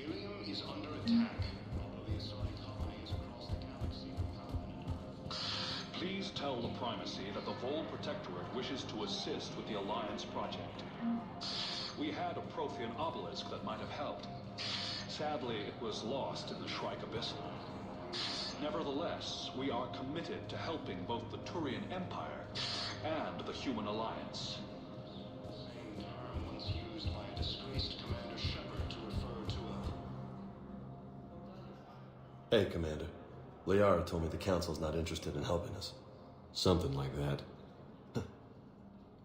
Helium is under attack, although the assorted colonies across the galaxy are powered. Please tell the Primacy that the Vol Protectorate wishes to assist with the Alliance project. We had a Prothean obelisk that might have helped. Sadly, it was lost in the Shrike Abyssal. Nevertheless, we are committed to helping both the Turian Empire and the Human Alliance. Same term once used by a disgraced Commander Shepard to refer to a... Hey, Commander. Liara told me the Council's not interested in helping us. Something like that.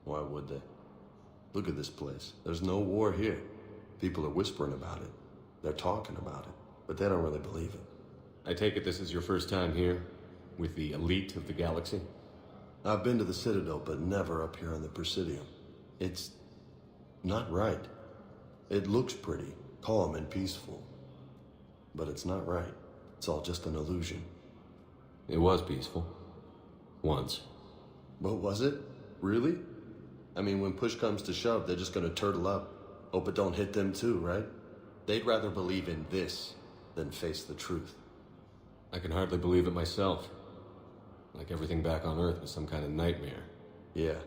Why would they? Look at this place. There's no war here. People are whispering about it. They're talking about it, but they don't really believe it. I take it this is your first time here? With the elite of the galaxy? I've been to the Citadel, but never up here on the Presidium. It's not right. It looks pretty, calm and peaceful. But it's not right. It's all just an illusion. It was peaceful. Once. But was it? Really? I mean, when push comes to shove, they're just gonna turtle up. Hope it don't hit them too, right? They'd rather believe in this than face the truth. I can hardly believe it myself. Like everything back on Earth was some kind of nightmare. Yeah.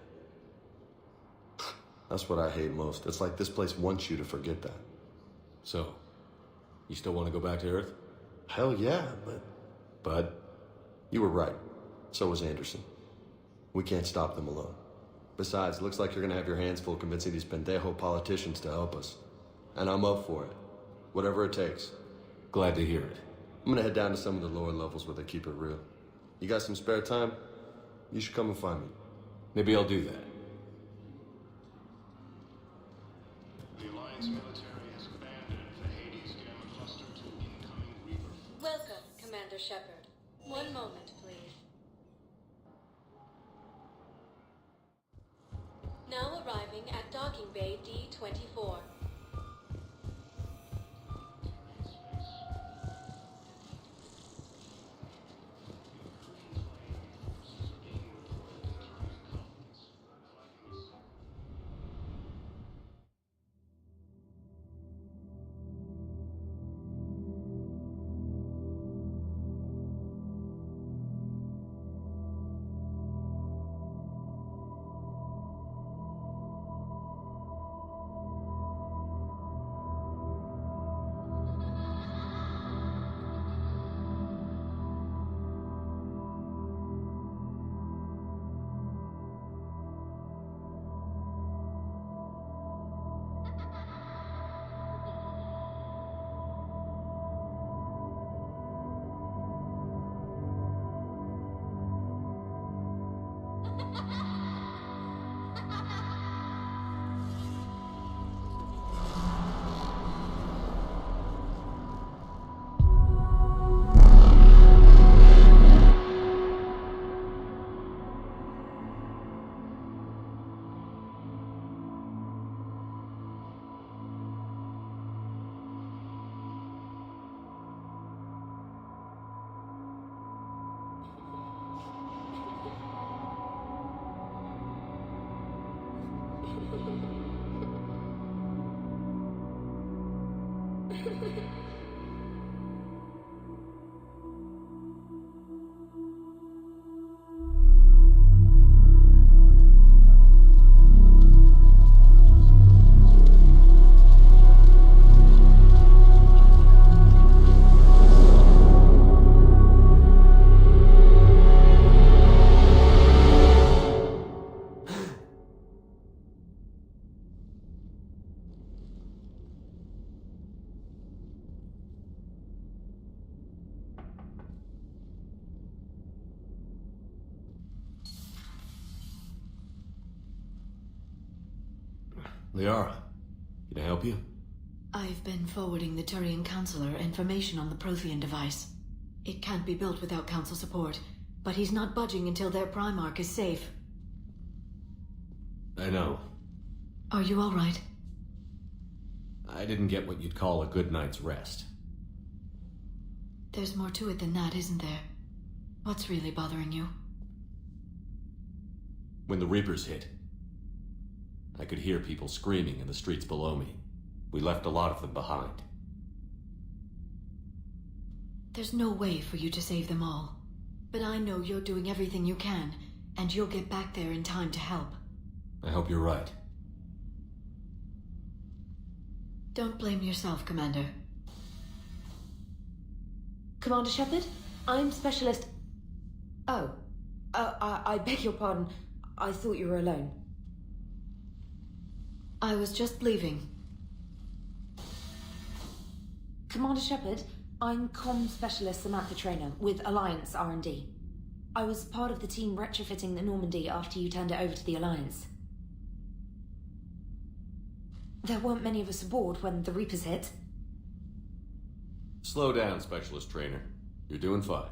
That's what I hate most. It's like this place wants you to forget that. So, you still want to go back to Earth? Hell yeah, but... Bud? You were right. So was Anderson. We can't stop them alone. Besides, it looks like you're gonna have your hands full convincing these pendejo politicians to help us. And I'm up for it. Whatever it takes. Glad to hear it. I'm gonna head down to some of the lower levels where they keep it real. You got some spare time? You should come and find me. Maybe I'll do that. The Alliance military has abandoned the Hades Gamma cluster to incoming Reaper. Welcome, Commander Shepard. One moment, please. Now arriving at Docking Bay D-24. Liara, can I help you? I've been forwarding the Turian Counselor information on the Prothean device. It can't be built without Council support, but he's not budging until their Primarch is safe. I know. Are you all right? I didn't get what you'd call a good night's rest. There's more to it than that, isn't there? What's really bothering you? When the Reapers hit, I could hear people screaming in the streets below me. We left a lot of them behind. There's no way for you to save them all. But I know you're doing everything you can, and you'll get back there in time to help. I hope you're right. Don't blame yourself, Commander. Commander Shepard, I'm Specialist... Oh. I beg your pardon. I thought you were alone. I was just leaving. Commander Shepard, I'm Comm Specialist Samantha Traynor with Alliance R&D. I was part of the team retrofitting the Normandy after you turned it over to the Alliance. There weren't many of us aboard when the Reapers hit. Slow down, Specialist Trainer. You're doing fine.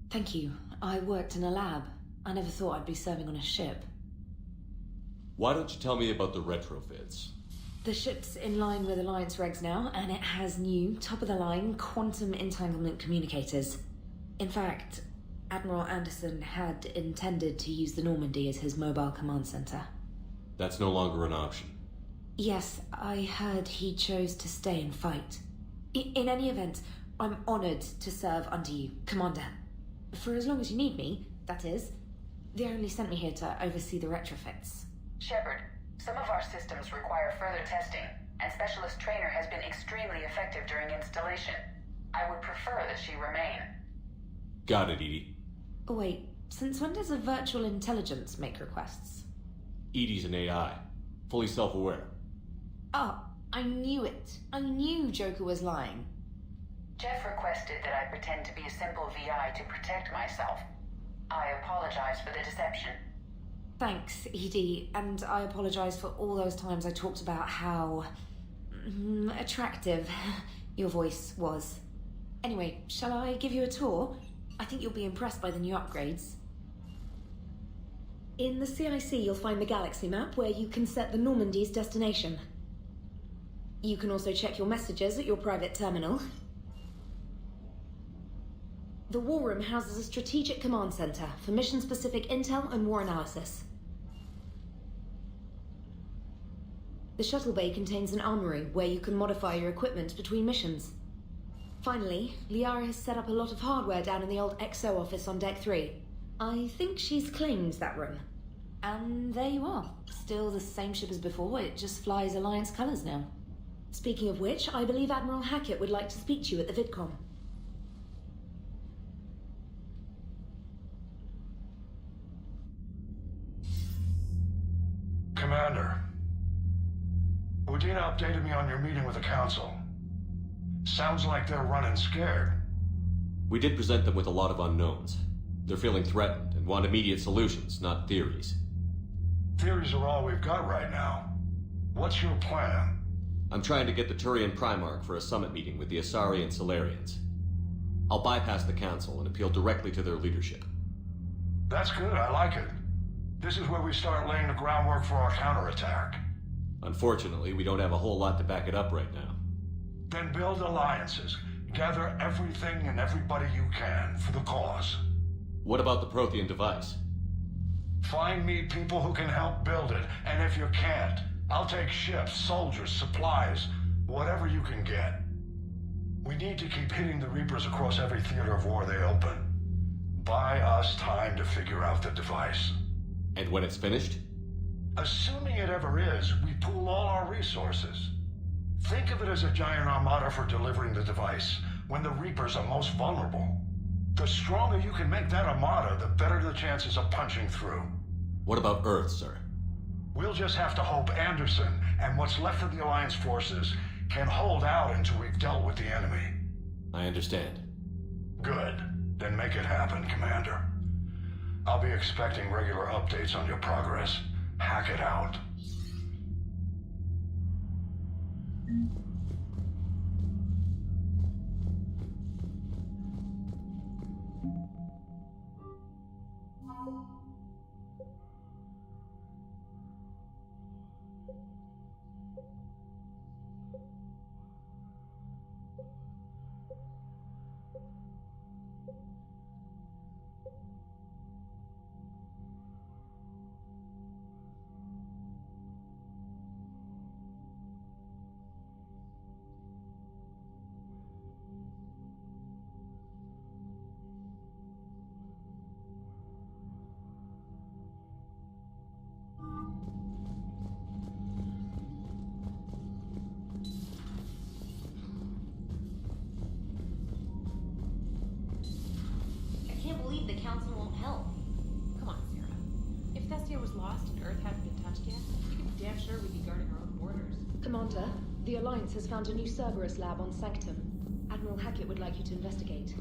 Thank you. I worked in a lab. I never thought I'd be serving on a ship. Why don't you tell me about the retrofits? The ship's in line with Alliance regs now, and it has new, top-of-the-line quantum entanglement communicators. In fact, Admiral Anderson had intended to use the Normandy as his mobile command center. That's no longer an option. Yes, I heard he chose to stay and fight. In any event, I'm honored to serve under you, Commander. For as long as you need me, that is. They only sent me here to oversee the retrofits. Shepard, some of our systems require further testing, and Specialist Trainer has been extremely effective during installation. I would prefer that she remain. Got it, Edie. Oh, wait, since when does a virtual intelligence make requests? Edie's an AI. Fully self-aware. Oh, I knew it. I knew Joker was lying. Jeff requested that I pretend to be a simple VI to protect myself. I apologize for the deception. Thanks, Edie, and I apologize for all those times I talked about how... attractive your voice was. Anyway, shall I give you a tour? I think you'll be impressed by the new upgrades. In the CIC, you'll find the galaxy map where you can set the Normandy's destination. You can also check your messages at your private terminal. The War Room houses a strategic command center for mission-specific intel and war analysis. The shuttle bay contains an armory where you can modify your equipment between missions. Finally, Liara has set up a lot of hardware down in the old XO office on Deck 3. I think she's claimed that room. And there you are. Still the same ship as before, it just flies Alliance colors now. Speaking of which, I believe Admiral Hackett would like to speak to you at the VidCon. Commander, Udina updated me on your meeting with the Council. Sounds like they're running scared. We did present them with a lot of unknowns. They're feeling threatened and want immediate solutions, not theories. Theories are all we've got right now. What's your plan? I'm trying to get the Turian Primarch for a summit meeting with the Asari and Solarians. I'll bypass the Council and appeal directly to their leadership. That's good, I like it. This is where we start laying the groundwork for our counterattack. Unfortunately, we don't have a whole lot to back it up right now. Then build alliances. Gather everything and everybody you can for the cause. What about the Prothean device? Find me people who can help build it, and if you can't, I'll take ships, soldiers, supplies, whatever you can get. We need to keep hitting the Reapers across every theater of war they open. Buy us time to figure out the device. And when it's finished? Assuming it ever is, we pool all our resources. Think of it as a giant armada for delivering the device, when the Reapers are most vulnerable. The stronger you can make that armada, the better the chances of punching through. What about Earth, sir? We'll just have to hope Anderson and what's left of the Alliance forces can hold out until we've dealt with the enemy. I understand. Good. Then make it happen, Commander. I'll be expecting regular updates on your progress. Hack it out. council won't help. Come on, Sarah. If Thestia was lost and Earth hadn't been touched yet, you can be damn sure we'd be guarding our own borders. Commander, the Alliance has found a new Cerberus lab on Sanctum. Admiral Hackett would like you to investigate.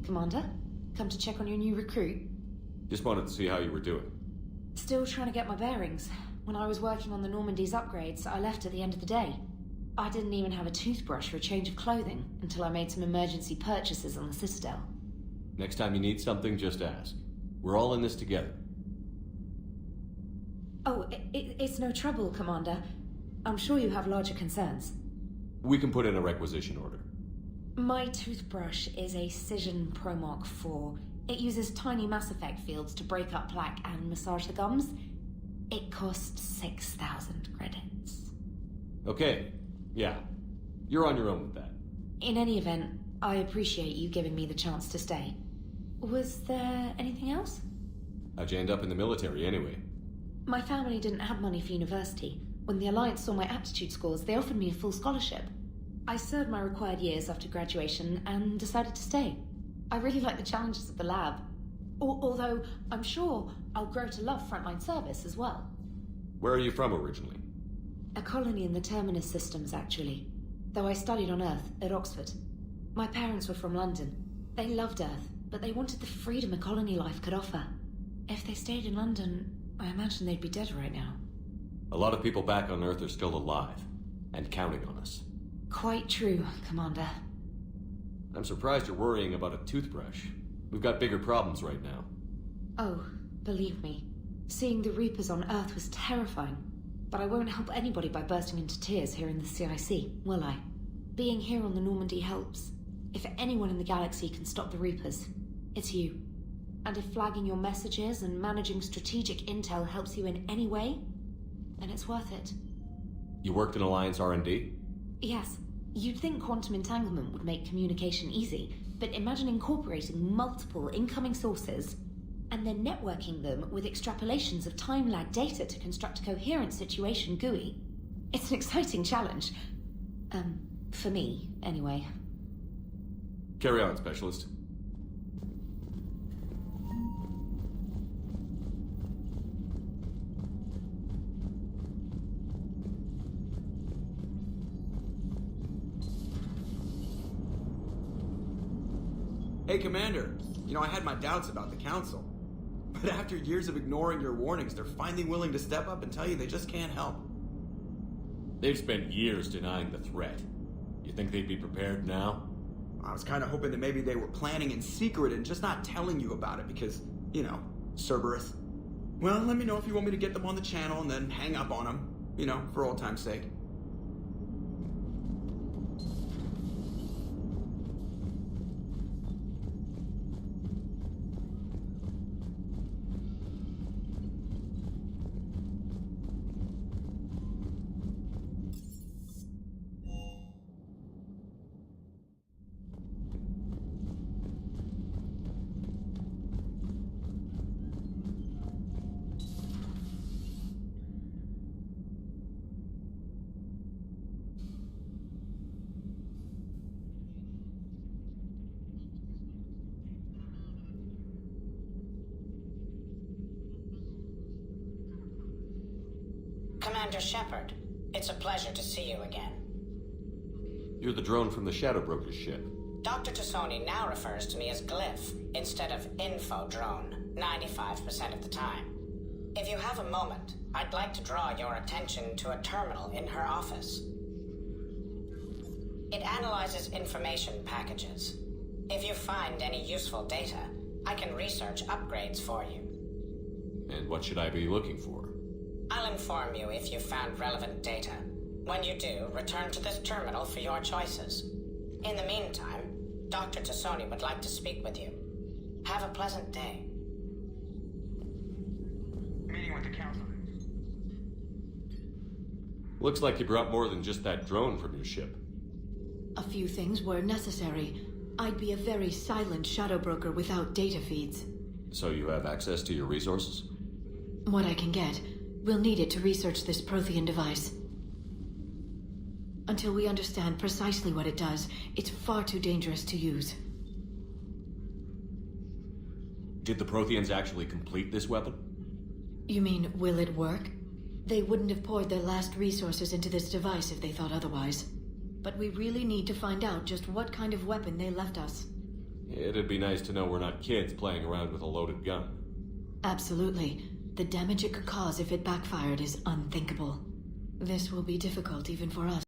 Commander, come to check on your new recruit. Just wanted to see how you were doing. Still trying to get my bearings. When I was working on the Normandy's upgrades, I left at the end of the day. I didn't even have a toothbrush or a change of clothing until I made some emergency purchases on the Citadel. Next time you need something, just ask. We're all in this together. Oh, it's no trouble, Commander. I'm sure you have larger concerns. We can put in a requisition order. My toothbrush is a Cision Pro Mark IV. It uses tiny Mass Effect fields to break up plaque and massage the gums. It costs 6,000 credits. Okay, yeah. You're on your own with that. In any event, I appreciate you giving me the chance to stay. Was there anything else? How'd you end up in the military anyway? My family didn't have money for university. When the Alliance saw my aptitude scores, they offered me a full scholarship. I served my required years after graduation and decided to stay. I really like the challenges of the lab. Although, I'm sure I'll grow to love frontline service as well. Where are you from originally? A colony in the Terminus systems, actually. Though I studied on Earth, at Oxford. My parents were from London. They loved Earth, but they wanted the freedom a colony life could offer. If they stayed in London, I imagine they'd be dead right now. A lot of people back on Earth are still alive, and counting on us. Quite true, Commander. I'm surprised you're worrying about a toothbrush. We've got bigger problems right now. Oh, believe me. Seeing the Reapers on Earth was terrifying. But I won't help anybody by bursting into tears here in the CIC, will I? Being here on the Normandy helps. If anyone in the galaxy can stop the Reapers, it's you. And if flagging your messages and managing strategic intel helps you in any way, then it's worth it. You worked in Alliance R&D? Yes. You'd think quantum entanglement would make communication easy, but imagine incorporating multiple incoming sources and then networking them with extrapolations of time-lag data to construct a coherent situation GUI. It's an exciting challenge. For me, anyway. Carry on, Specialist. Hey, Commander. You know, I had my doubts about the Council. But after years of ignoring your warnings, they're finally willing to step up and tell you they just can't help. They've spent years denying the threat. You think they'd be prepared now? I was kind of hoping that maybe they were planning in secret and just not telling you about it because, you know, Cerberus. Well, let me know if you want me to get them on the channel and then hang up on them, you know, for old time's sake. Commander Shepard, it's a pleasure to see you again. You're the drone from the Shadow Broker's ship. Dr. Tassoni now refers to me as Glyph instead of Info Drone, 95% of the time. If you have a moment, I'd like to draw your attention to a terminal in her office. It analyzes information packages. If you find any useful data, I can research upgrades for you. And what should I be looking for? I'll inform you if you've found relevant data. When you do, return to this terminal for your choices. In the meantime, Dr. Tassoni would like to speak with you. Have a pleasant day. Meeting with the Council. Looks like you brought more than just that drone from your ship. A few things were necessary. I'd be a very silent shadow broker without data feeds. So you have access to your resources? What I can get. We'll need it to research this Prothean device. Until we understand precisely what it does, it's far too dangerous to use. Did the Protheans actually complete this weapon? You mean, will it work? They wouldn't have poured their last resources into this device if they thought otherwise. But we really need to find out just what kind of weapon they left us. It'd be nice to know we're not kids playing around with a loaded gun. Absolutely. The damage it could cause if it backfired is unthinkable. This will be difficult even for us.